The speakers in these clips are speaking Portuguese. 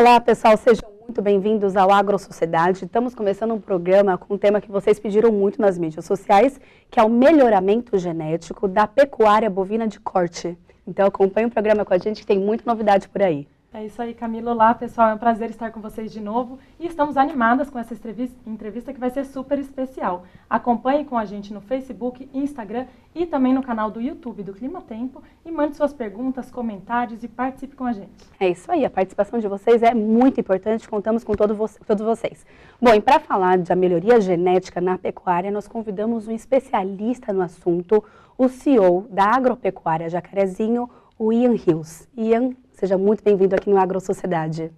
Olá, pessoal, sejam muito bem-vindos ao Agro Sociedade. Estamos começando um programa com um tema que vocês pediram muito nas mídias sociais, que é o melhoramento genético da pecuária bovina de corte. Então acompanhe o programa com a gente, que tem muita novidade por aí. É isso aí, Camila. Olá, pessoal. É um prazer estar com vocês de novo e estamos animadas com essa entrevista que vai ser super especial. Acompanhe com a gente no Facebook, Instagram e também no canal do YouTube do Clima Tempo e mande suas perguntas, comentários e participe com a gente. É isso aí, a participação de vocês é muito importante, contamos com todos vocês. Bom, e para falar da melhoria genética na pecuária, nós convidamos um especialista no assunto, o CEO da Agropecuária Jacarezinho, o Ian Rios. Ian, seja muito bem-vindo aqui no Agro Sociedade.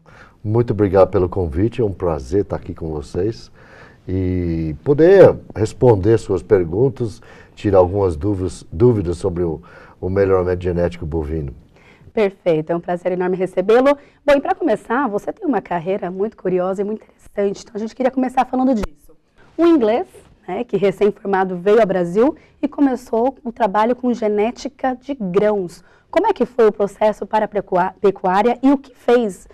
Muito obrigado pelo convite, é um prazer estar aqui com vocês e poder responder suas perguntas, tirar algumas dúvidas sobre o melhoramento genético bovino. Perfeito, é um prazer enorme recebê-lo. Bom, e para começar, você tem uma carreira muito curiosa e muito interessante, então a gente queria começar falando disso. Um inglês, que recém-formado veio ao Brasil e começou o trabalho com genética de grãos. Como é que foi o processo para a pecuária e o que fez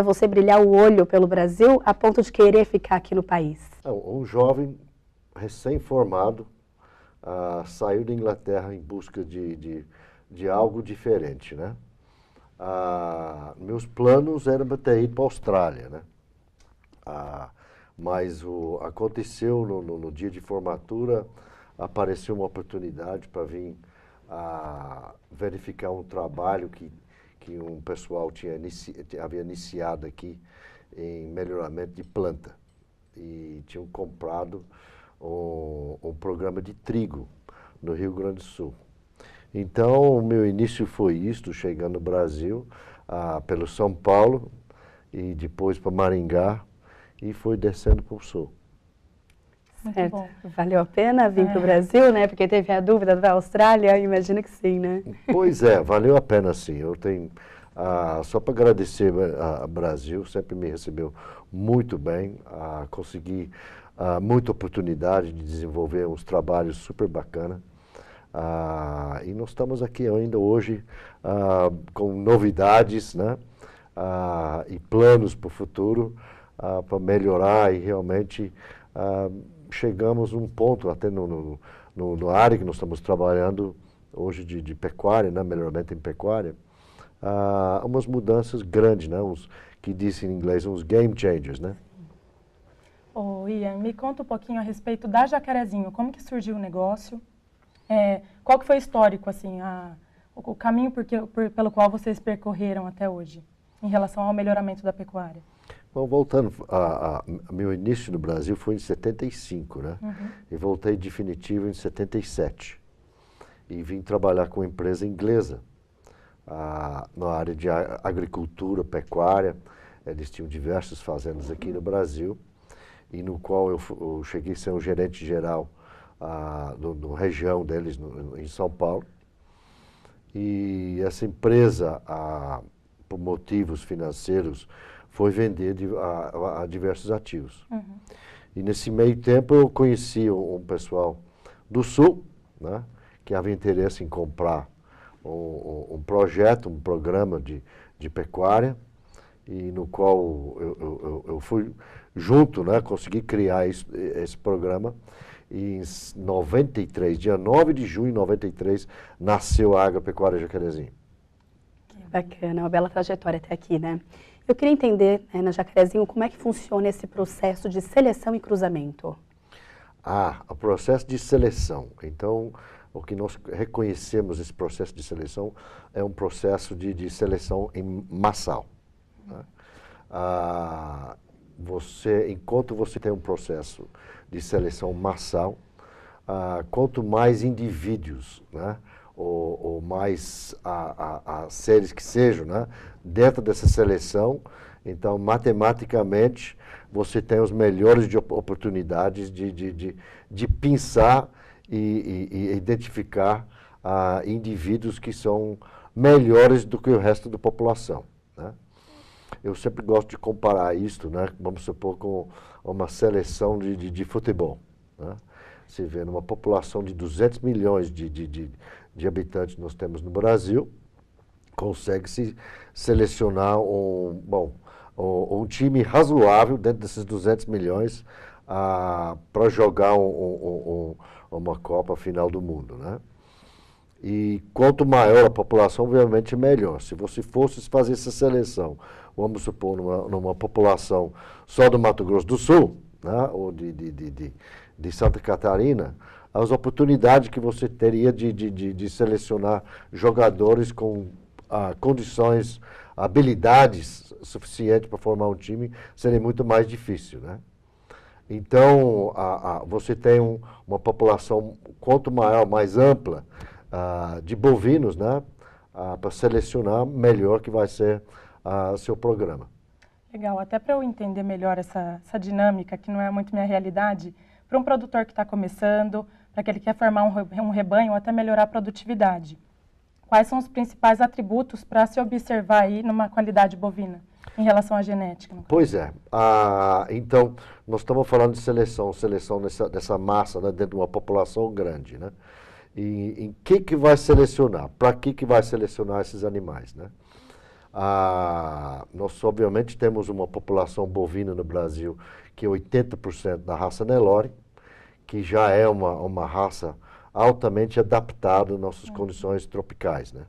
você brilhar o olho pelo Brasil a ponto de querer ficar aqui no país? Um jovem recém-formado saiu da Inglaterra em busca de algo diferente, né? Meus planos eram ter ido para a Austrália, né? Mas aconteceu no dia de formatura, apareceu uma oportunidade para vir verificar um trabalho que um pessoal havia iniciado aqui em melhoramento de planta e tinham comprado um programa de trigo no Rio Grande do Sul. Então, o meu início foi isto, chegando no Brasil, pelo São Paulo e depois para Maringá e foi descendo para o Sul. Muito bom. Valeu a pena vir para o Brasil, né? Porque teve a dúvida da Austrália, imagino que sim, né? Pois é, valeu a pena sim. Eu tenho, só para agradecer ao Brasil, sempre me recebeu muito bem, consegui muita oportunidade de desenvolver uns trabalhos super bacanas. E nós estamos aqui ainda hoje com novidades, né? E planos para o futuro, para melhorar e realmente chegamos a um ponto, até no área que nós estamos trabalhando hoje de pecuária, né, melhoramento em pecuária, umas mudanças grandes, né, que dizem em inglês, uns game changers, né? Ian, me conta um pouquinho a respeito da Jacarezinho, como que surgiu o negócio, qual que foi o histórico, assim, o caminho pelo qual vocês percorreram até hoje, em relação ao melhoramento da pecuária? Bom, voltando, meu início no Brasil foi em 75, né? Uhum. E voltei definitivo em 77. E vim trabalhar com uma empresa inglesa, na área de agricultura, pecuária. Eles tinham diversas fazendas aqui no Brasil, e no qual eu cheguei a ser um gerente geral na região deles, em São Paulo. E essa empresa, por motivos financeiros, foi vender a diversos ativos. Uhum. E nesse meio tempo eu conheci um pessoal do Sul, né, que havia interesse em comprar um projeto, um programa de pecuária, e no qual eu fui junto, né, consegui criar esse programa. E em 93, dia 9 de junho de 93, nasceu a Agropecuária Jacarezinho. Que bacana, uma bela trajetória até aqui, né? Eu queria entender, na Jacarezinho, como é que funciona esse processo de seleção e cruzamento. O processo de seleção. Então, o que nós reconhecemos esse processo de seleção é um processo de seleção em massal. Né? Enquanto você tem um processo de seleção massal, quanto mais indivíduos, né, ou mais seres que sejam, né, dentro dessa seleção, então matematicamente você tem os melhores oportunidades de pensar e identificar indivíduos que são melhores do que o resto da população, né? Eu sempre gosto de comparar isto, né, vamos supor, com uma seleção de futebol, né? Você vê, numa população de 200 milhões de habitantes que nós temos no Brasil, consegue-se selecionar um time razoável dentro desses 200 milhões para jogar uma Copa final do mundo, né? E quanto maior a população, obviamente melhor. Se você fosse fazer essa seleção, vamos supor, numa população só do Mato Grosso do Sul, né, ou de Santa Catarina, as oportunidades que você teria de selecionar jogadores com condições, habilidades suficientes para formar um time seria muito mais difícil, né? Então, você tem uma população quanto maior, mais ampla, de bovinos, né, para selecionar melhor que vai ser seu programa. Legal, até para eu entender melhor essa dinâmica, que não é muito minha realidade, para um produtor que está começando, para que ele quer formar um rebanho ou até melhorar a produtividade, quais são os principais atributos para se observar aí numa qualidade bovina, em relação à genética? Pois é, então nós estamos falando de seleção dessa massa, né, dentro de uma população grande, né? E em que vai selecionar? Para que vai selecionar esses animais, né? Nós, obviamente, temos uma população bovina no Brasil que é 80% da raça Nelore, que já é uma raça altamente adaptada às nossas condições tropicais, né?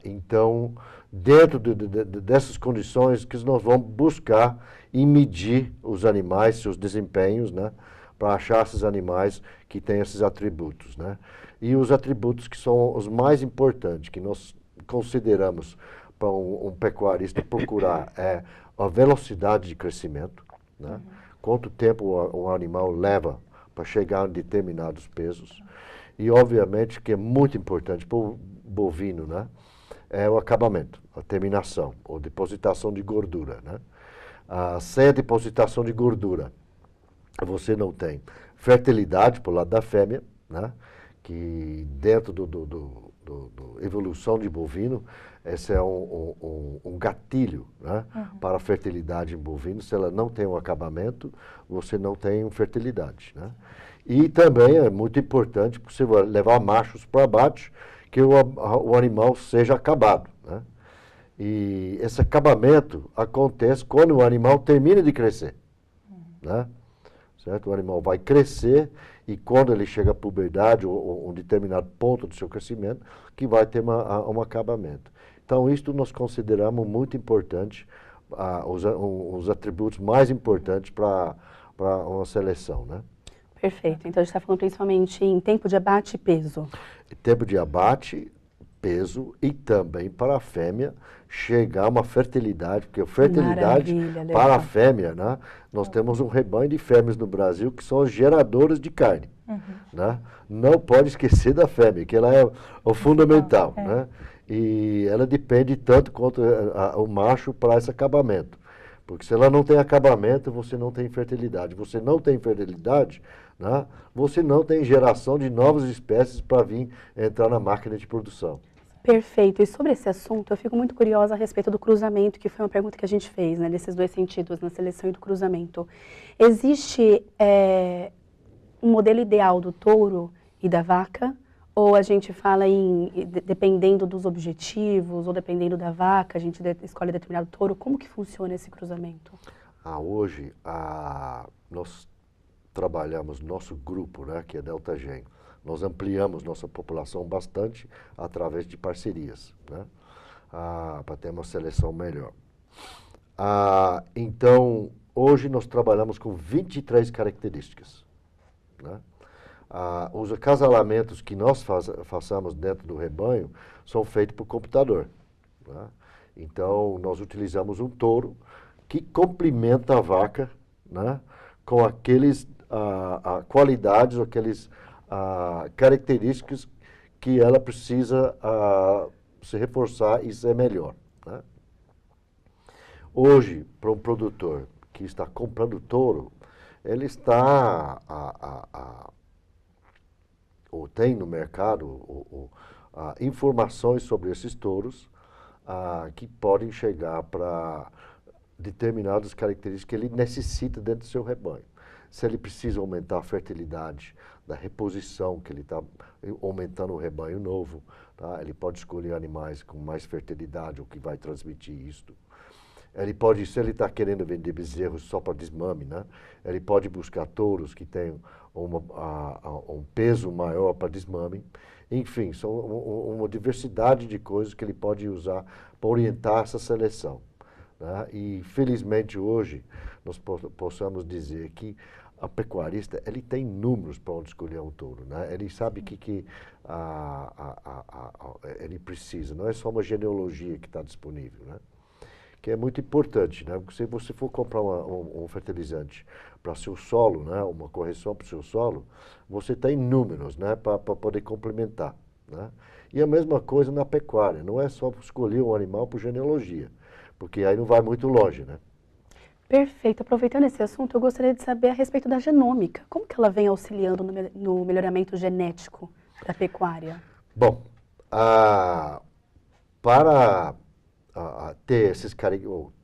Então, dentro dessas condições que nós vamos buscar e medir os animais, seus desempenhos, né? Para achar esses animais que têm esses atributos, né? E os atributos que são os mais importantes, que nós consideramos para um pecuarista procurar é a velocidade de crescimento, né? Quanto tempo o animal leva para chegar a determinados pesos. E, obviamente, que é muito importante para o bovino, né? É o acabamento, a terminação, ou depositação de gordura, né? Sem a depositação de gordura, você não tem fertilidade por lado da fêmea, né? Que dentro do evolução de bovino, esse é um gatilho, né? Para a fertilidade em bovino. Se ela não tem um acabamento, você não tem fertilidade, né? E também é muito importante, porque você vai levar machos para abate, que o animal seja acabado, né? E esse acabamento acontece quando o animal termina de crescer, né? Certo? O animal vai crescer e quando ele chega à puberdade ou um determinado ponto do seu crescimento, que vai ter um acabamento. Então, isto nós consideramos muito importante, os atributos mais importantes para uma seleção, né? Perfeito. Então, a gente está falando principalmente em tempo de abate e peso. Tempo de abate, peso e também para a fêmea chegar a uma fertilidade, porque a fertilidade para a fêmea, né? Nós temos um rebanho de fêmeas no Brasil que são as geradoras de carne, né? Não pode esquecer da fêmea, que ela é o fundamental, né? E ela depende tanto quanto o macho para esse acabamento. Porque se ela não tem acabamento, você não tem fertilidade. Você não tem fertilidade, né? Você não tem geração de novas espécies para vir entrar na máquina de produção. Perfeito. E sobre esse assunto, eu fico muito curiosa a respeito do cruzamento, que foi uma pergunta que a gente fez, né, nesses dois sentidos, na seleção e do cruzamento. Existe um modelo ideal do touro e da vaca? Ou a gente fala dependendo dos objetivos, ou dependendo da vaca, a gente escolhe determinado touro? Como que funciona esse cruzamento? Hoje, nós trabalhamos nosso grupo, né, que é Delta Gen. Nós ampliamos nossa população bastante através de parcerias, né, para ter uma seleção melhor. Então, hoje nós trabalhamos com 23 características, né? Os acasalamentos que nós façamos dentro do rebanho são feitos por computador, né? Então, nós utilizamos um touro que complementa a vaca, né, com aqueles qualidades, aqueles características que ela precisa se reforçar e ser melhor, né? Hoje, para um produtor que está comprando touro, ele está ou tem no mercado informações sobre esses touros que podem chegar para determinadas características que ele necessita dentro do seu rebanho. Se ele precisa aumentar a fertilidade da reposição, que ele está aumentando o rebanho novo, tá? Ele pode escolher animais com mais fertilidade, o que vai transmitir isto. Ele pode, se ele está querendo vender bezerros só para desmame, né? Ele pode buscar touros que tenham um peso maior para desmame. Enfim, são uma diversidade de coisas que ele pode usar para orientar essa seleção, né? E, felizmente, hoje, nós possamos dizer que a pecuarista, ele tem números para onde escolher um touro, né? Ele sabe que ele precisa, não é só uma genealogia que está disponível, né? Que é muito importante, né? Porque se você for comprar um fertilizante para seu solo, né? Uma correção para o seu solo, você tem números, né? Para poder complementar, né? E a mesma coisa na pecuária, não é só escolher um animal por genealogia, porque aí não vai muito longe, né? Perfeito. Aproveitando esse assunto, eu gostaria de saber a respeito da genômica. Como que ela vem auxiliando no melhoramento genético da pecuária? Bom, para ter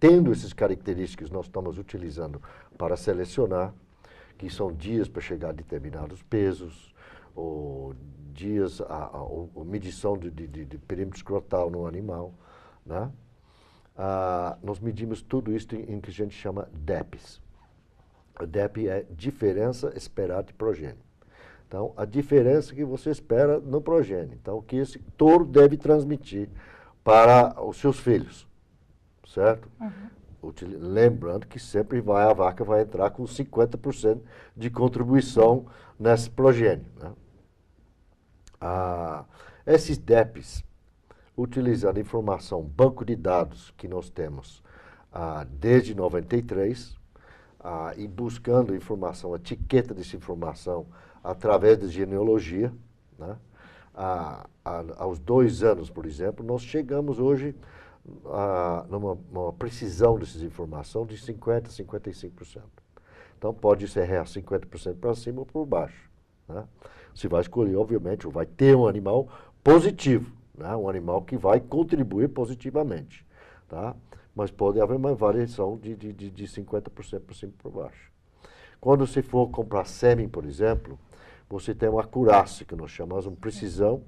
tendo essas características que nós estamos utilizando para selecionar, que são dias para chegar a determinados pesos, ou dias, ou medição de perímetro escrotal no animal, né? Nós medimos tudo isso em que a gente chama DEPs. O DEP é diferença esperada de progênio. Então, a diferença que você espera no progênio. Então, o que esse touro deve transmitir para os seus filhos, certo? Uhum. Lembrando que sempre a vaca vai entrar com 50% de contribuição nesse progênio, né? Esses DEPs, utilizando informação, banco de dados que nós temos desde 93, e buscando informação, etiqueta dessa informação através da genealogia, né? Aos 2 anos, por exemplo, nós chegamos hoje numa precisão dessas informações de 50% a 55%. Então, pode ser 50% para cima ou por baixo, né? Você vai escolher, obviamente, vai ter um animal positivo, né? Um animal que vai contribuir positivamente, tá? Mas pode haver uma variação de 50% por cima e por baixo. Quando você for comprar sêmen, por exemplo, você tem uma acurácia, que nós chamamos de precisão,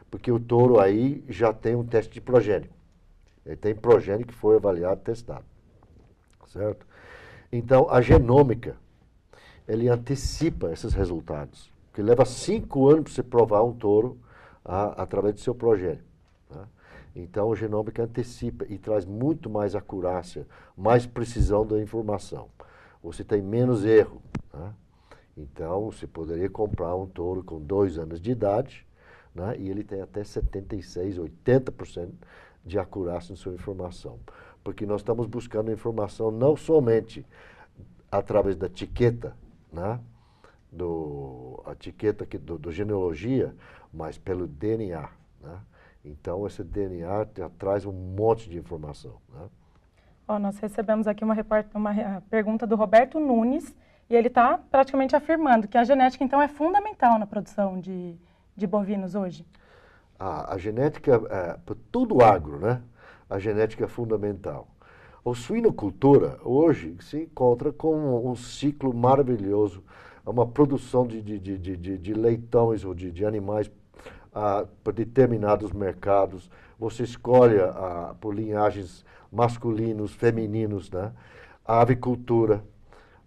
porque o touro aí já tem um teste de progênio. Ele tem progênio que foi avaliado e testado, certo? Então, a genômica, ele antecipa esses resultados, porque leva 5 anos para você provar um touro através do seu progênio, né? Então, a genômica antecipa e traz muito mais acurácia, mais precisão da informação. Você tem menos erro, né? Então, você poderia comprar um touro com 2 anos de idade, né? E ele tem até 76%, 80% de acurácia na sua informação. Porque nós estamos buscando informação não somente através da etiqueta, né? A etiqueta do genealogia, mas pelo DNA, né? Então, esse DNA já traz um monte de informação, né? Nós recebemos aqui uma pergunta do Roberto Nunes, e ele está praticamente afirmando que a genética, então, é fundamental na produção de bovinos hoje. A genética, para tudo agro, né? A genética é fundamental. A suinocultura, hoje, se encontra com um ciclo maravilhoso, uma produção de leitões ou de animais para determinados mercados. Você escolhe por linhagens masculinos, femininos, né? A avicultura.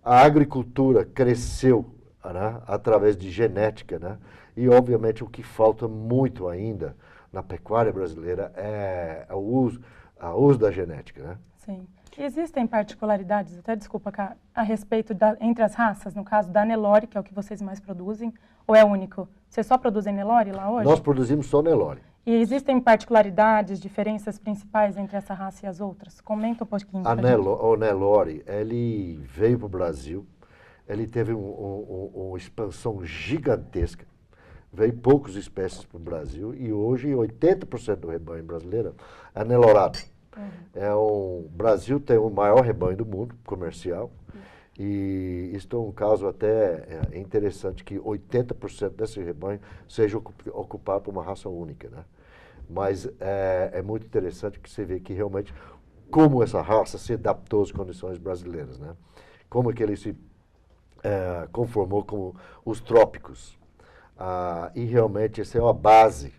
A agricultura cresceu, né? Através de genética, né? E, obviamente, o que falta muito ainda na pecuária brasileira é o uso da genética, né? Sim. Existem particularidades, até desculpa, a respeito entre as raças, no caso da Nelore, que é o que vocês mais produzem, ou é único? Vocês só produzem Nelore lá hoje? Nós produzimos só Nelore. E existem particularidades, diferenças principais entre essa raça e as outras? Comenta um pouquinho. O Nelore, ele veio para o Brasil, ele teve uma expansão gigantesca, veio poucas espécies para o Brasil, e hoje 80% do rebanho brasileiro é nelorado. O Brasil tem o maior rebanho do mundo, comercial, e isso é um caso até interessante, que 80% desse rebanho seja ocupado por uma raça única, né? Mas é muito interessante que você vê que realmente como essa raça se adaptou às condições brasileiras, né? Como que ele se conformou com os trópicos. E realmente essa é a base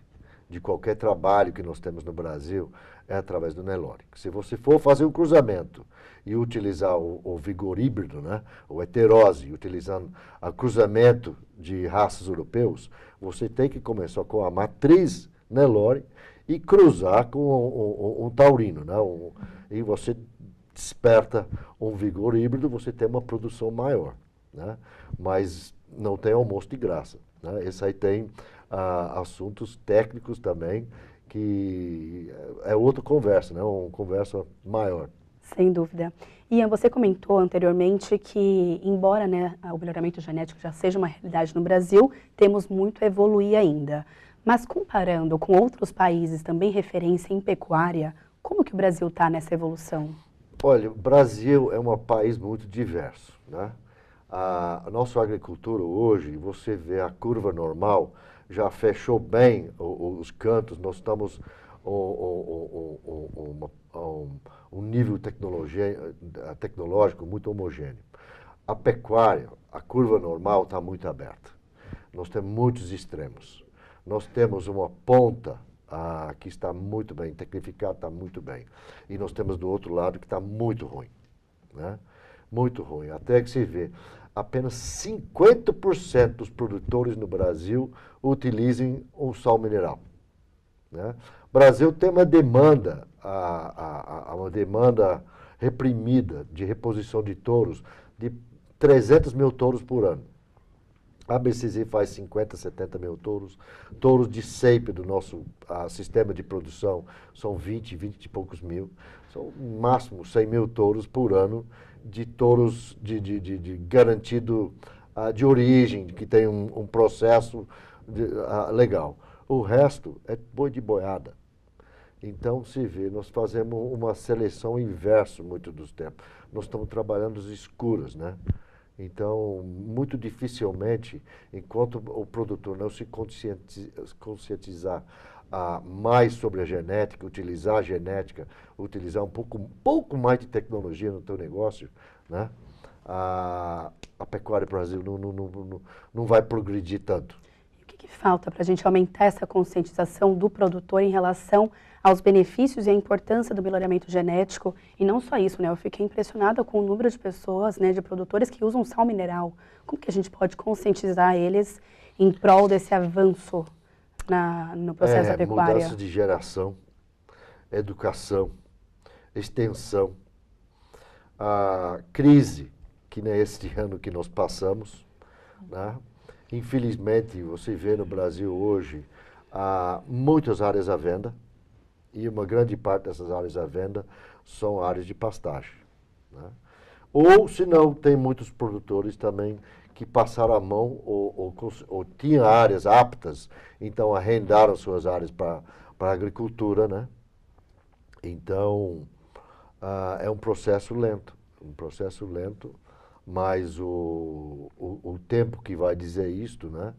de qualquer trabalho que nós temos no Brasil, é através do Nelore. Se você for fazer um cruzamento e utilizar o vigor híbrido, né? O heterose, utilizando o cruzamento de raças europeus, você tem que começar com a matriz Nelore e cruzar com um taurino, né? E você desperta um vigor híbrido, você tem uma produção maior, né? Mas não tem almoço de graça, né? Esse aí tem assuntos técnicos também, que é outra conversa, né? Uma conversa maior. Sem dúvida. Ian, você comentou anteriormente que, embora, né, o melhoramento genético já seja uma realidade no Brasil, temos muito a evoluir ainda. Mas comparando com outros países também referência em pecuária, como que o Brasil está nessa evolução? Olha, o Brasil é um país muito diverso, né? A nossa agricultura hoje, você vê a curva normal, já fechou bem os cantos, nós estamos um nível tecnológico muito homogêneo. A pecuária, a curva normal está muito aberta. Nós temos muitos extremos. Nós temos uma ponta que está muito bem, tecnificada está muito bem. E nós temos do outro lado que está muito ruim, né? Muito ruim. Até que se vê, apenas 50% dos produtores no Brasil utilizem o sal mineral, né? O Brasil tem uma demanda, uma demanda reprimida de reposição de touros de 300 mil touros por ano. A BCZ faz 50, 70 mil touros. Touros de seipe do nosso sistema de produção são 20 e poucos mil. São no máximo 100 mil touros por ano de touros de garantido de origem, que tem um processo legal. O resto é boi de boiada. Então, se vê, nós fazemos uma seleção inversa muito dos tempos. Nós estamos trabalhando as escuras, né? Então, muito dificilmente, enquanto o produtor não se conscientizar mais sobre a genética, utilizar a genética, utilizar um pouco mais de tecnologia no teu negócio, né? A pecuária do Brasil não vai progredir tanto. E o que falta para a gente aumentar essa conscientização do produtor em relação aos benefícios e a importância do melhoramento genético? E não só isso, né? Eu fiquei impressionada com o número de pessoas, né, de produtores que usam sal mineral. Como que a gente pode conscientizar eles em prol desse avanço no processo da pecuária? Mudança de geração, educação, extensão, a crise, que nem este ano que nós passamos, né? Infelizmente, você vê no Brasil hoje muitas áreas à venda, e uma grande parte dessas áreas à venda são áreas de pastagem, né? Ou, se não, tem muitos produtores também que passaram a mão ou tinham áreas aptas, então arrendaram suas áreas para a agricultura, né? Então, é um processo lento, mas o tempo que vai dizer isto, né?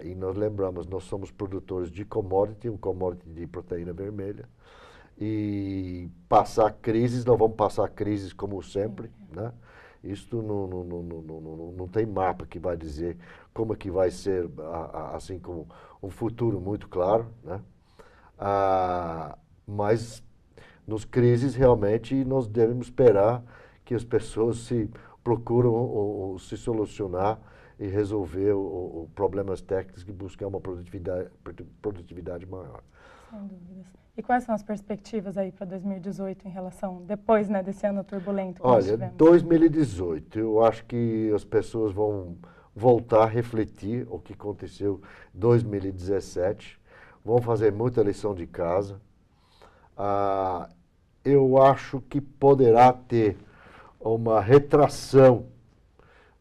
E nós lembramos, nós somos produtores de commodity, um commodity de proteína vermelha, e passar crises, nós vamos passar crises como sempre, né? Isto não tem mapa que vai dizer como é que vai ser, assim como um futuro muito claro, né? Mas nos crises realmente nós devemos esperar que as pessoas se procuram se solucionar e resolver problemas técnicos e buscar uma produtividade maior. Sem dúvidas. E quais são as perspectivas aí para 2018 em relação, depois, né, desse ano turbulento que nós tivemos? 2018, eu acho que as pessoas vão voltar a refletir o que aconteceu em 2017, vão fazer muita lição de casa. Eu acho que poderá ter uma retração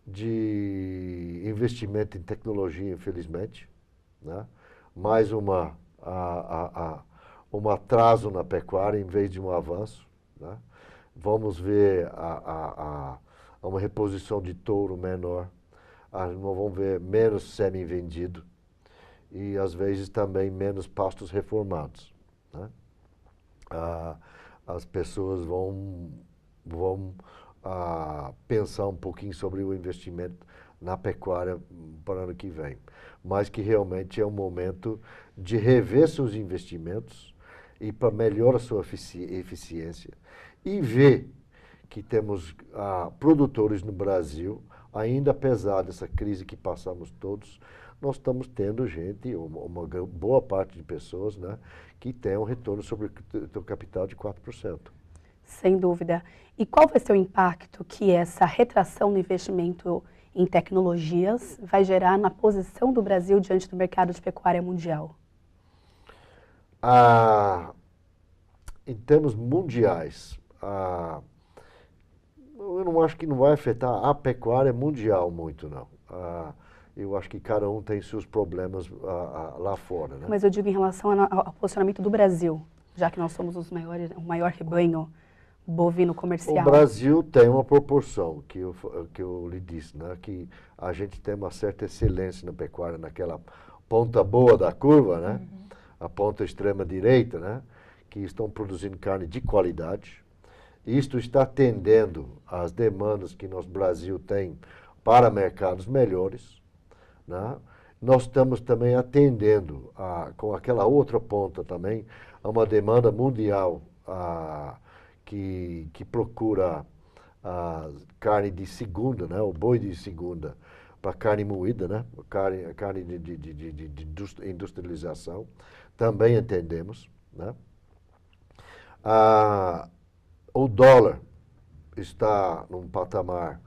de investimento em tecnologia, infelizmente, né? Mais um atraso na pecuária em vez de um avanço, né? Vamos ver uma reposição de touro menor, nós vamos ver menos sêmen vendido e, às vezes, também menos pastos reformados, né? As pessoas vão pensar um pouquinho sobre o investimento na pecuária para o ano que vem. Mas que realmente é um momento de rever seus investimentos e para melhorar a sua eficiência e ver que temos produtores no Brasil, ainda apesar dessa crise que passamos todos, nós estamos tendo gente, uma boa parte de pessoas, né, que tem um retorno sobre o capital de 4%. Sem dúvida. E qual vai ser o impacto que essa retração no investimento em tecnologias vai gerar na posição do Brasil diante do mercado de pecuária mundial? Em termos mundiais, eu não acho que não vai afetar a pecuária mundial muito, não. Eu acho que cada um tem seus problemas lá fora, né? Mas eu digo em relação ao posicionamento do Brasil, já que nós somos o maior rebanho bovino comercial. O Brasil tem uma proporção, que eu lhe disse, né? Que a gente tem uma certa excelência na pecuária, naquela ponta boa da curva, né? Uhum. A ponta extrema-direita, né? Que estão produzindo carne de qualidade. Isto está atendendo às demandas que nosso Brasil tem para mercados melhores, né? Nós estamos também atendendo, com aquela outra ponta também, a uma demanda mundial que procura carne de segunda, né? O boi de segunda, para carne moída, né? Carne de industrialização, também entendemos, né? O dólar está num patamar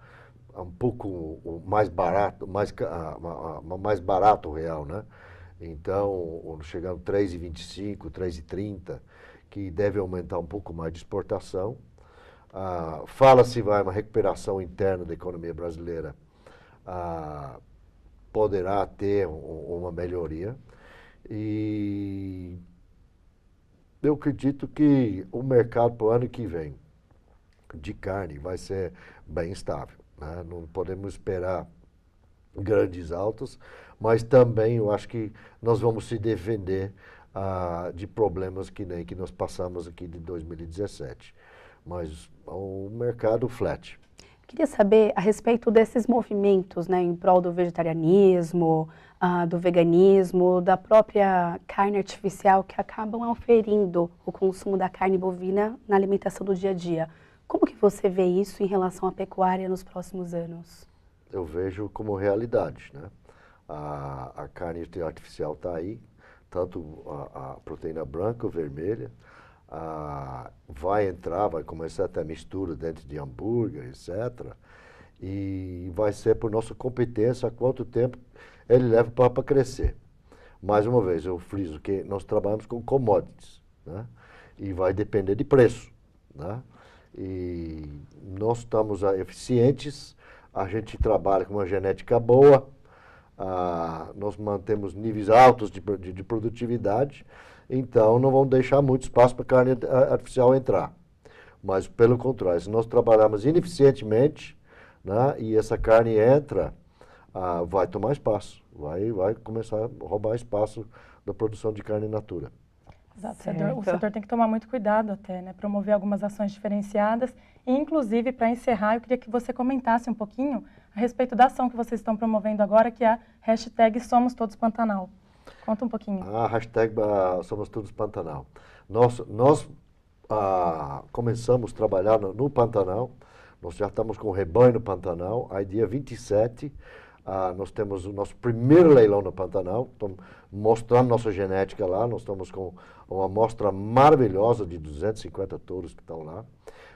um pouco mais barato, mais barato real, né? Então, chegando 3,25, 3,30, que deve aumentar um pouco mais de exportação. Fala-se vai uma recuperação interna da economia brasileira, poderá ter uma melhoria. E eu acredito que o mercado para o ano que vem de carne vai ser bem estável, né? Não podemos esperar grandes altas, mas também eu acho que nós vamos se defender de problemas que nem que nós passamos aqui de 2017. Mas o mercado flat. Queria saber a respeito desses movimentos, né, em prol do vegetarianismo, do veganismo, da própria carne artificial que acabam auferindo o consumo da carne bovina na alimentação do dia a dia. Como que você vê isso em relação à pecuária nos próximos anos? Eu vejo como realidade, né? A carne artificial está aí, tanto a proteína branca ou vermelha, vai começar a ter mistura dentro de hambúrguer, etc. E vai ser por nossa competência há quanto tempo ele leva para crescer. Mais uma vez, eu friso que nós trabalhamos com commodities, né? E vai depender de preço, né? E nós estamos eficientes, a gente trabalha com uma genética boa, nós mantemos níveis altos de produtividade, então não vamos deixar muito espaço para a carne artificial entrar. Mas, pelo contrário, se nós trabalharmos ineficientemente, né, e essa carne entra, vai tomar espaço, vai começar a roubar espaço da produção de carne in natura. Exato, o setor tem que tomar muito cuidado até, né, promover algumas ações diferenciadas. E, inclusive, para encerrar, eu queria que você comentasse um pouquinho a respeito da ação que vocês estão promovendo agora, que é a hashtag Somos Todos Pantanal. Conta um pouquinho. A hashtag Somos Todos Pantanal. Nós começamos a trabalhar no Pantanal, nós já estamos com o rebanho no Pantanal, aí dia 27, nós temos o nosso primeiro leilão no Pantanal, estamos mostrando nossa genética lá, nós estamos com uma amostra maravilhosa de 250 touros que estão lá.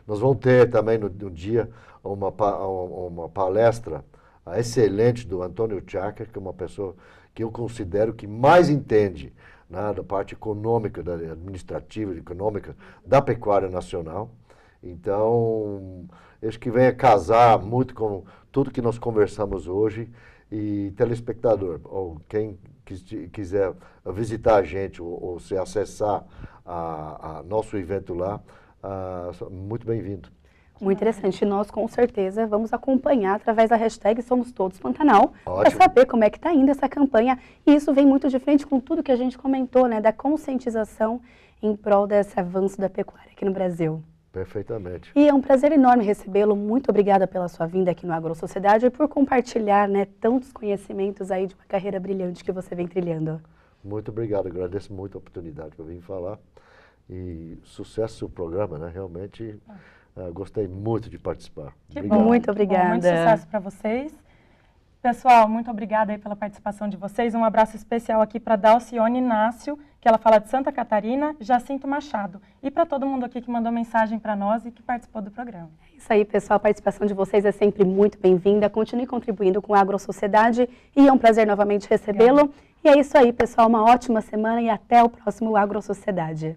Nós vamos ter também no dia uma palestra excelente do Antônio Tchaker, que é uma pessoa que eu considero que mais entende, né, da parte econômica, administrativa e econômica da pecuária nacional. Então, acho que vem a casar muito com tudo que nós conversamos hoje. E telespectador, ou quem quiser visitar a gente ou se acessar nosso evento lá, muito bem-vindo. Muito interessante. Nós, com certeza, vamos acompanhar através da hashtag Somos Todos Pantanal para saber como é que está indo essa campanha. E isso vem muito de frente com tudo que a gente comentou, né, da conscientização em prol desse avanço da pecuária aqui no Brasil. Perfeitamente. E é um prazer enorme recebê-lo. Muito obrigada pela sua vinda aqui no AgroSociedade e por compartilhar, né, tantos conhecimentos aí de uma carreira brilhante que você vem trilhando. Muito obrigado. Agradeço muito a oportunidade que eu vim falar. E sucesso no programa, né? Realmente Gostei muito de participar. Que Obrigado. bom. Muito obrigada. Bom, muito sucesso para vocês. Pessoal, muito obrigada aí pela participação de vocês. Um abraço especial aqui para Dalcione Inácio, que ela fala de Santa Catarina, Jacinto Machado. E para todo mundo aqui que mandou mensagem para nós e que participou do programa. É isso aí, pessoal. A participação de vocês é sempre muito bem-vinda. Continue contribuindo com a AgroSociedade e é um prazer novamente recebê-lo. E é isso aí, pessoal. Uma ótima semana e até o próximo AgroSociedade.